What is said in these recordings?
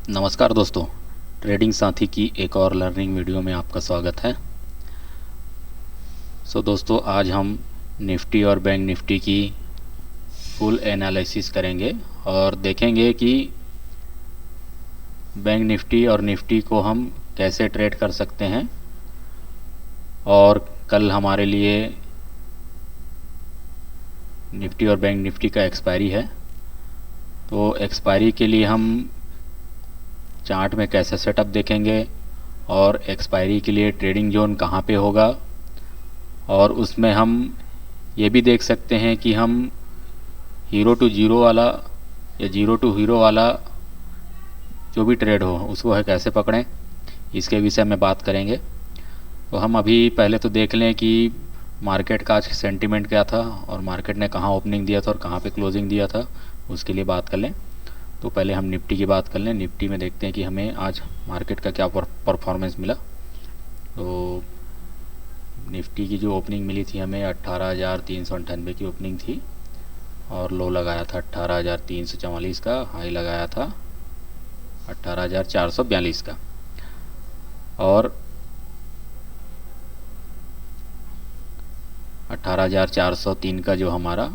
नमस्कार दोस्तों, ट्रेडिंग साथी की एक और लर्निंग वीडियो में आपका स्वागत है। दोस्तों, आज हम निफ्टी और बैंक निफ्टी की फुल एनालिसिस करेंगे और देखेंगे कि बैंक निफ्टी और निफ्टी को हम कैसे ट्रेड कर सकते हैं। और कल हमारे लिए निफ्टी और बैंक निफ्टी का एक्सपायरी है, तो एक्सपायरी के लिए हम चार्ट में कैसे सेटअप देखेंगे और एक्सपायरी के लिए ट्रेडिंग जोन कहाँ पे होगा, और उसमें हम ये भी देख सकते हैं कि हम हीरो टू जीरो वाला या जीरो टू हीरो वाला जो भी ट्रेड हो उसको है कैसे पकड़ें, इसके विषय में बात करेंगे। तो हम अभी पहले तो देख लें कि मार्केट का आज सेंटीमेंट क्या था और मार्केट ने कहाँ ओपनिंग दिया था और कहाँ पे क्लोजिंग दिया था, उसके लिए बात कर लें। तो पहले हम निफ्टी की बात कर लें। निफ्टी में देखते हैं कि हमें आज मार्केट का क्या परफॉर्मेंस मिला। तो निफ्टी की जो ओपनिंग मिली थी हमें 18,398 की ओपनिंग थी और लो लगाया था 18,344 का, हाई लगाया था 18,442 का। और 18,403 का जो हमारा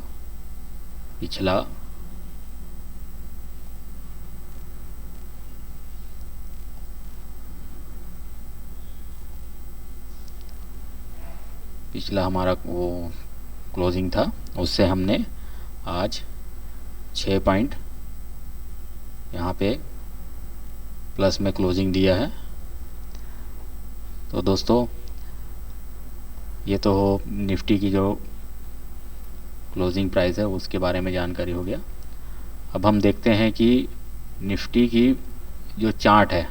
पिछला हमारा वो क्लोजिंग था, उससे हमने आज 6 पॉइंट यहाँ पे प्लस में क्लोजिंग दिया है। तो दोस्तों, ये तो निफ्टी की जो क्लोजिंग प्राइस है उसके बारे में जानकारी हो गया। अब हम देखते हैं कि निफ्टी की जो चार्ट है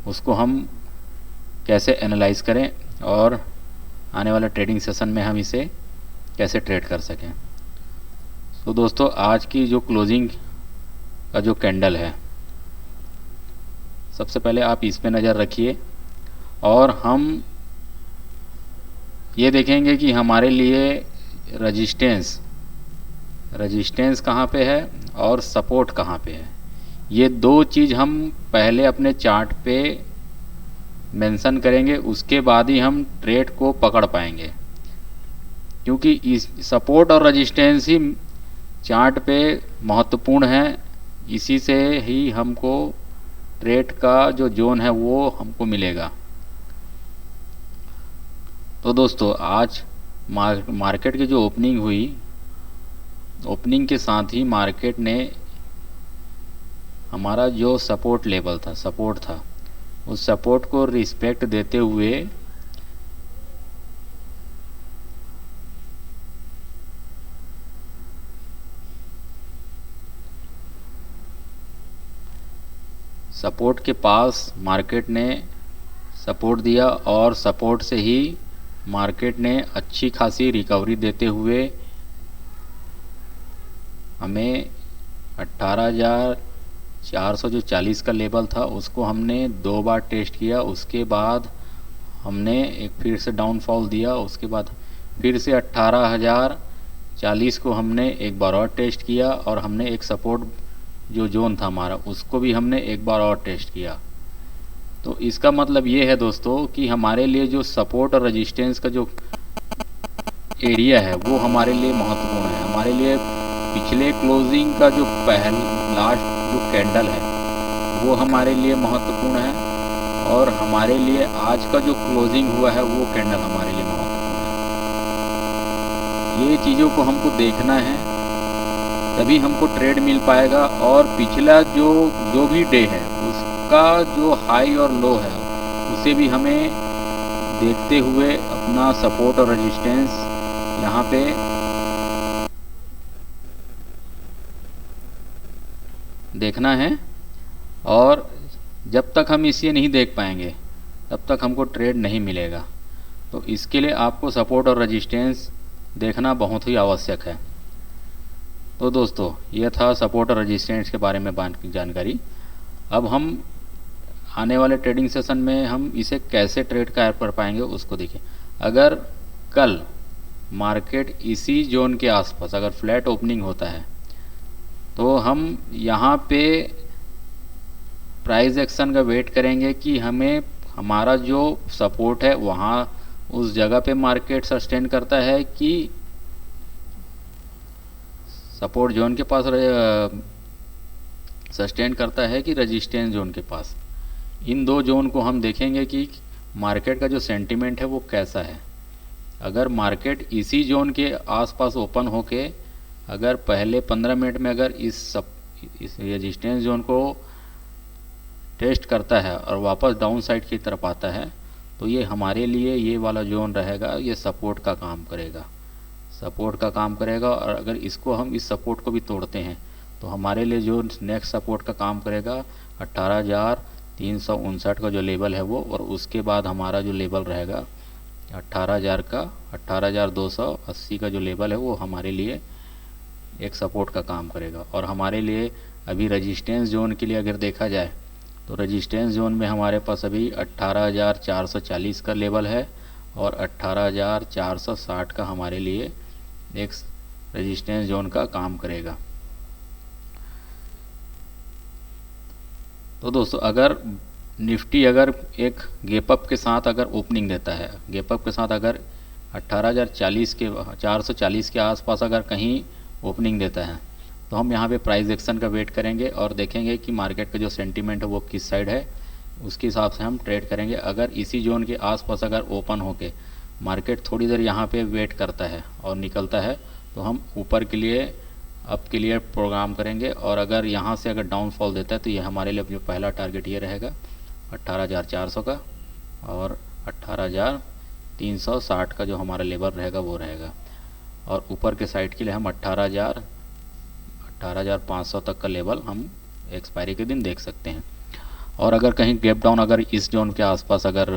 उसको हम कैसे एनालाइज करें और आने वाला ट्रेडिंग सेशन में हम इसे कैसे ट्रेड कर सकें। तो दोस्तों, आज की जो क्लोजिंग का जो कैंडल है, सबसे पहले आप इस पे नज़र रखिए और हम ये देखेंगे कि हमारे लिए रजिस्टेंस कहाँ पे है और सपोर्ट कहाँ पे है। ये दो चीज़ हम पहले अपने चार्ट पे मेंशन करेंगे, उसके बाद ही हम ट्रेड को पकड़ पाएंगे, क्योंकि इस सपोर्ट और रजिस्टेंस ही चार्ट पे महत्वपूर्ण है। इसी से ही हमको ट्रेड का जो जोन है वो हमको मिलेगा। तो दोस्तों, आज मार्केट की जो ओपनिंग हुई, ओपनिंग के साथ ही मार्केट ने हमारा जो सपोर्ट था उस सपोर्ट को रिस्पेक्ट देते हुए सपोर्ट के पास मार्केट ने सपोर्ट दिया और सपोर्ट से ही मार्केट ने अच्छी खासी रिकवरी देते हुए हमें 18,440 का लेवल था उसको हमने 2 बार टेस्ट किया। उसके बाद हमने एक फिर से डाउनफॉल दिया, उसके बाद फिर से 18,040 को हमने एक बार और टेस्ट किया और हमने एक सपोर्ट जो जोन था हमारा उसको भी हमने एक बार और टेस्ट किया। तो इसका मतलब ये है दोस्तों कि हमारे लिए जो सपोर्ट और रेजिस्टेंस का जो एरिया है वो हमारे लिए महत्वपूर्ण है। हमारे लिए पिछले क्लोजिंग का जो लास्ट जो कैंडल है वो हमारे लिए महत्वपूर्ण है और हमारे लिए आज का जो क्लोजिंग हुआ है वो कैंडल हमारे लिए महत्वपूर्ण है। ये चीज़ों को हमको देखना है, तभी हमको ट्रेड मिल पाएगा। और पिछला जो भी डे है उसका जो हाई और लो है उसे भी हमें देखते हुए अपना सपोर्ट और रेजिस्टेंस यहाँ पे देखना है। और जब तक हम इसे नहीं देख पाएंगे तब तक हमको ट्रेड नहीं मिलेगा। तो इसके लिए आपको सपोर्ट और रेजिस्टेंस देखना बहुत ही आवश्यक है। तो दोस्तों, यह था सपोर्ट और रेजिस्टेंस के बारे में जानकारी। अब हम आने वाले ट्रेडिंग सेशन में हम इसे कैसे ट्रेड कर पाएंगे उसको देखिए। अगर कल मार्केट इसी जोन के आसपास अगर फ्लैट ओपनिंग होता है तो हम यहाँ पे प्राइस एक्शन का वेट करेंगे कि हमें हमारा जो सपोर्ट है वहाँ उस जगह पे मार्केट सस्टेन करता है कि सपोर्ट जोन के पास सस्टेन करता है कि रेजिस्टेंस जोन के पास। इन दो जोन को हम देखेंगे कि मार्केट का जो सेंटीमेंट है वो कैसा है। अगर मार्केट इसी जोन के आसपास ओपन होके अगर पहले 15 मिनट में अगर इस रेजिस्टेंस जोन को टेस्ट करता है और वापस डाउन साइड की तरफ आता है तो ये हमारे लिए ये वाला जोन रहेगा, ये सपोर्ट का काम करेगा, सपोर्ट का काम करेगा। और अगर इसको हम इस सपोर्ट को भी तोड़ते हैं तो हमारे लिए जो नेक्स्ट सपोर्ट का काम करेगा 18,359 का जो लेवल है वो, और उसके बाद हमारा जो लेवल रहेगा 18,000 का 18,280 का जो लेवल है वो हमारे लिए एक सपोर्ट का काम करेगा। और हमारे लिए अभी रेजिस्टेंस जोन के लिए अगर देखा जाए तो रेजिस्टेंस जोन में हमारे पास अभी 18,440 का लेवल है और 18,460 का हमारे लिए एक रेजिस्टेंस जोन का काम करेगा। तो दोस्तों अगर निफ्टी अगर एक गैप अप के साथ अगर ओपनिंग देता है, गैप अप के साथ अगर 440 के आसपास अगर कहीं ओपनिंग देता है तो हम यहाँ पे प्राइस एक्शन का वेट करेंगे और देखेंगे कि मार्केट का जो सेंटीमेंट है वो किस साइड है, उसके हिसाब से हम ट्रेड करेंगे। अगर इसी जोन के आसपास अगर ओपन होके मार्केट थोड़ी देर यहाँ पे वेट करता है और निकलता है तो हम ऊपर के लिए अप के लिए प्रोग्राम करेंगे। और अगर यहाँ से अगर डाउनफॉल देता है तो ये हमारे लिए जो पहला टारगेट ये रहेगा 18,400 का और 18,360 का जो हमारा लेवल रहेगा वो रहेगा। और ऊपर के साइड के लिए हम 18,500 तक का लेवल हम एक्सपायरी के दिन देख सकते हैं। और अगर कहीं गैप डाउन अगर इस जोन के आसपास अगर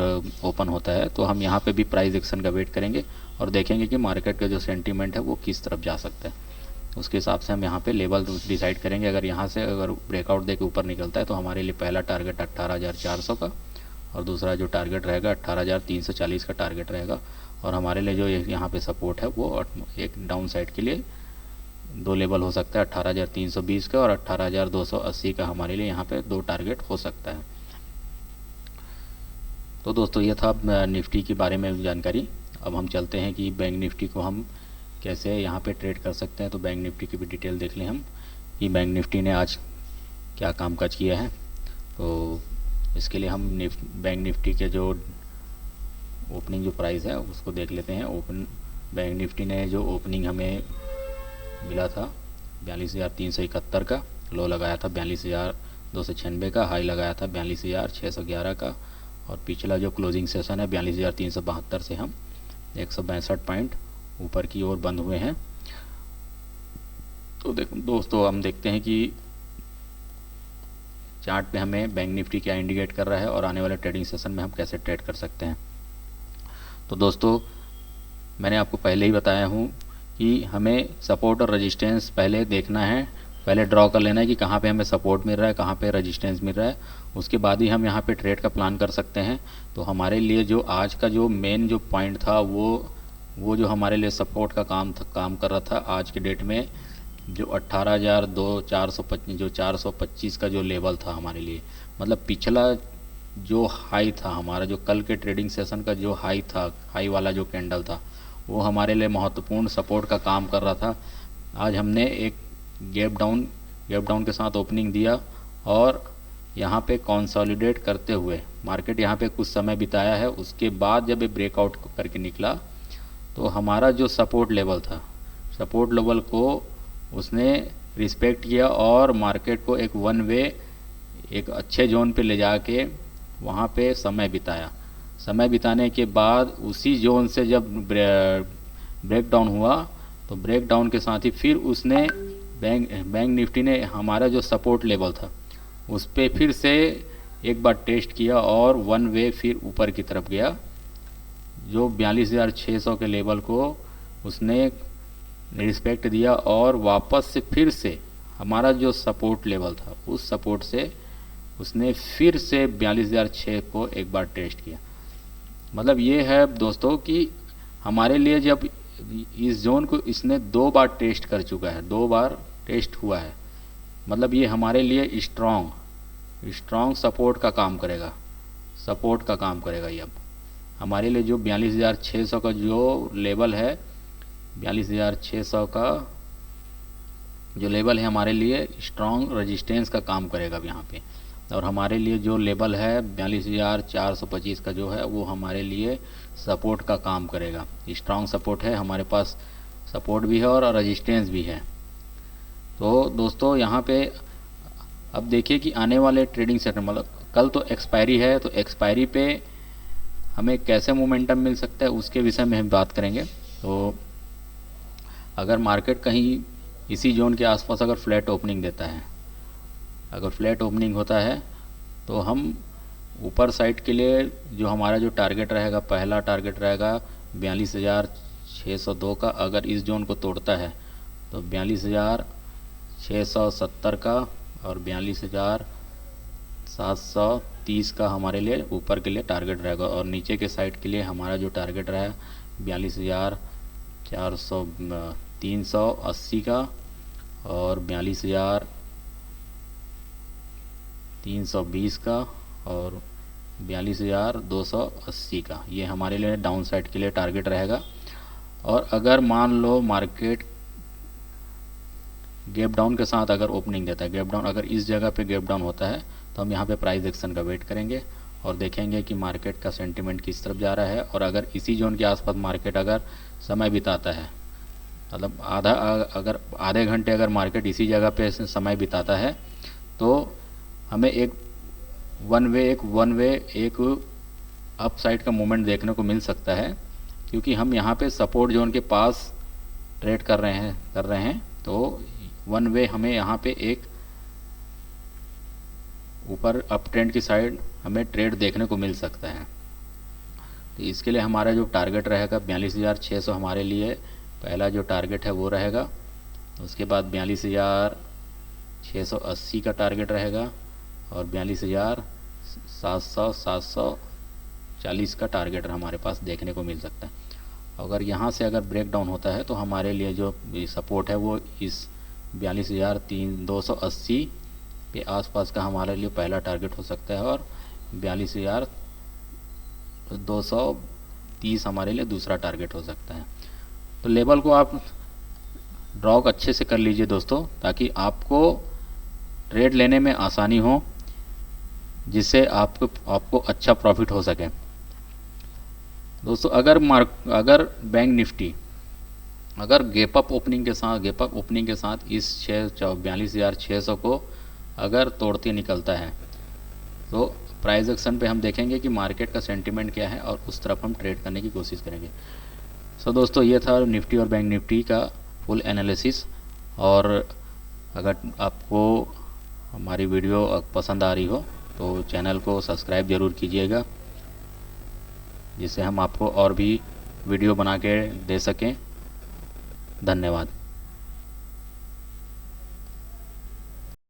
ओपन होता है तो हम यहाँ पे भी प्राइस एक्शन का वेट करेंगे और देखेंगे कि मार्केट का जो सेंटीमेंट है वो किस तरफ जा सकता है, उसके हिसाब से हम यहाँ पे लेवल डिसाइड करेंगे। अगर यहाँ से अगर ब्रेकआउट देके ऊपर निकलता है तो हमारे लिए पहला टारगेट 18,400 का और दूसरा जो टारगेट रहेगा 18,340 का टारगेट रहेगा। और हमारे लिए जो यहाँ पे सपोर्ट है वो एक डाउन साइड के लिए दो लेवल हो सकता है 18,320 का और 18,280 का हमारे लिए यहाँ पे दो टारगेट हो सकता है। तो दोस्तों ये था निफ्टी के बारे में जानकारी। अब हम चलते हैं कि बैंक निफ्टी को हम कैसे यहाँ पे ट्रेड कर सकते हैं। तो बैंक निफ्टी की भी डिटेल देख लें हम कि बैंक निफ्टी ने आज क्या कामकाज किया है। तो इसके लिए हम बैंक निफ्टी के जो ओपनिंग जो प्राइस है उसको देख लेते हैं। बैंक निफ्टी ने जो ओपनिंग हमें मिला था 42,371 का, लो लगाया था 42,296 का, हाई लगाया था 42,611 का और पिछला जो क्लोजिंग सेशन है 42,372 से हम 162 पॉइंट ऊपर की ओर बंद हुए हैं। तो दोस्तों हम देखते हैं कि चार्ट पे हमें बैंक निफ्टी क्या इंडिकेट कर रहा है और आने वाले ट्रेडिंग सेशन में हम कैसे ट्रेड कर सकते हैं। तो दोस्तों मैंने आपको पहले ही बताया हूँ कि हमें सपोर्ट और रेजिस्टेंस पहले देखना है, पहले ड्रॉ कर लेना है कि कहाँ पे हमें सपोर्ट मिल रहा है, कहाँ पे रेजिस्टेंस मिल रहा है, उसके बाद ही हम यहाँ पे ट्रेड का प्लान कर सकते हैं। तो हमारे लिए जो आज का जो मेन जो पॉइंट था वो जो हमारे लिए सपोर्ट का काम कर रहा था आज के डेट में जो 425 का जो लेवल था हमारे लिए, मतलब पिछला जो हाई था हमारा, जो कल के ट्रेडिंग सेशन का जो हाई था, हाई वाला जो कैंडल था वो हमारे लिए महत्वपूर्ण सपोर्ट का काम कर रहा था। आज हमने एक गैप डाउन के साथ ओपनिंग दिया और यहाँ पे कंसोलिडेट करते हुए मार्केट यहाँ पे कुछ समय बिताया है। उसके बाद जब ये ब्रेकआउट करके निकला तो हमारा जो सपोर्ट लेवल था, सपोर्ट लेवल को उसने रिस्पेक्ट किया और मार्केट को एक वन वे एक अच्छे जोन पे ले जाके वहाँ पे समय बिताया। समय बिताने के बाद उसी जोन से जब ब्रेक डाउन हुआ तो ब्रेक डाउन के साथ ही फिर उसने बैंक निफ्टी ने हमारा जो सपोर्ट लेवल था उस पर फिर से एक बार टेस्ट किया और वन वे फिर ऊपर की तरफ गया। जो 42,600 के लेवल को उसने रिस्पेक्ट दिया और वापस से फिर से हमारा जो सपोर्ट लेवल था उस सपोर्ट से उसने फिर से 42,600 को एक बार टेस्ट किया। मतलब ये है दोस्तों कि हमारे लिए जब इस जोन को इसने 2 बार टेस्ट कर चुका है, 2 बार टेस्ट हुआ है, मतलब ये हमारे लिए स्ट्रॉन्ग सपोर्ट का काम करेगा, सपोर्ट का काम करेगा ये। अब हमारे लिए जो 42,600 का जो लेवल है, 42,600 का जो लेवल है हमारे लिए स्ट्रॉन्ग रेजिस्टेंस का काम करेगा अब यहाँ पे। और हमारे लिए जो लेवल है 42,425 का जो है वो हमारे लिए सपोर्ट का काम करेगा। स्ट्रॉन्ग सपोर्ट है हमारे पास, सपोर्ट भी है और रेजिस्टेंस भी है। तो दोस्तों यहाँ पे अब देखिए कि आने वाले ट्रेडिंग सेशन, मतलब कल तो एक्सपायरी है, तो एक्सपायरी पे हमें कैसे मोमेंटम मिल सकता है उसके विषय में हम बात करेंगे। तो अगर मार्केट कहीं इसी जोन के आसपास अगर फ्लैट ओपनिंग देता है, अगर फ्लैट ओपनिंग होता है तो हम ऊपर साइड के लिए जो हमारा जो टारगेट रहेगा, पहला टारगेट रहेगा 42,602 का। अगर इस जोन को तोड़ता है तो 42,670 का और 42,730 का हमारे लिए ऊपर के लिए टारगेट रहेगा। और नीचे के साइड के लिए हमारा जो टारगेट रहेगा 42,380 का और 42,320 का और 42,280 का, ये हमारे लिए डाउन साइड के लिए टारगेट रहेगा। और अगर मान लो मार्केट गैप डाउन के साथ अगर ओपनिंग देता है, गैप डाउन अगर इस जगह पे गैप डाउन होता है तो हम यहाँ पे प्राइस एक्शन का वेट करेंगे और देखेंगे कि मार्केट का सेंटीमेंट किस तरफ जा रहा है। और अगर इसी जोन के आसपास मार्केट अगर समय बिताता है, मतलब अगर आधे घंटे अगर मार्केट इसी जगह पे समय बिताता है तो हमें एक वन वे एक अप साइड का मूवमेंट देखने को मिल सकता है, क्योंकि हम यहाँ पे सपोर्ट जोन के पास ट्रेड कर रहे हैं। तो वन वे हमें यहाँ पे एक ऊपर अप ट्रेंड की साइड हमें ट्रेड देखने को मिल सकता है। तो इसके लिए हमारा जो टारगेट रहेगा 42,600 हमारे लिए पहला जो टारगेट है वो रहेगा। उसके बाद 42,680 का टारगेट रहेगा और 42,740 का टारगेट हमारे पास देखने को मिल सकता है। अगर यहाँ से अगर ब्रेक डाउन होता है तो हमारे लिए जो सपोर्ट है वो इस 42,280 के आसपास का हमारे लिए पहला टारगेट हो सकता है और 42,230 हमारे लिए दूसरा टारगेट हो सकता है। तो लेवल को आप ड्रॉ अच्छे से कर लीजिए दोस्तों, ताकि आपको ट्रेड लेने में आसानी हो, जिससे आपको अच्छा प्रॉफिट हो सके। दोस्तों अगर बैंक निफ्टी अगर गैप अप ओपनिंग के साथ इस 42,600 को अगर तोड़ते निकलता है तो प्राइस एक्शन पे हम देखेंगे कि मार्केट का सेंटीमेंट क्या है और उस तरफ हम ट्रेड करने की कोशिश करेंगे। सो दोस्तों ये था निफ्टी और बैंक निफ्टी का फुल एनालिसिस। और अगर आपको हमारी वीडियो पसंद आ रही हो तो चैनल को सब्सक्राइब ज़रूर कीजिएगा, जिससे हम आपको और भी वीडियो बना के दे सकें। धन्यवाद।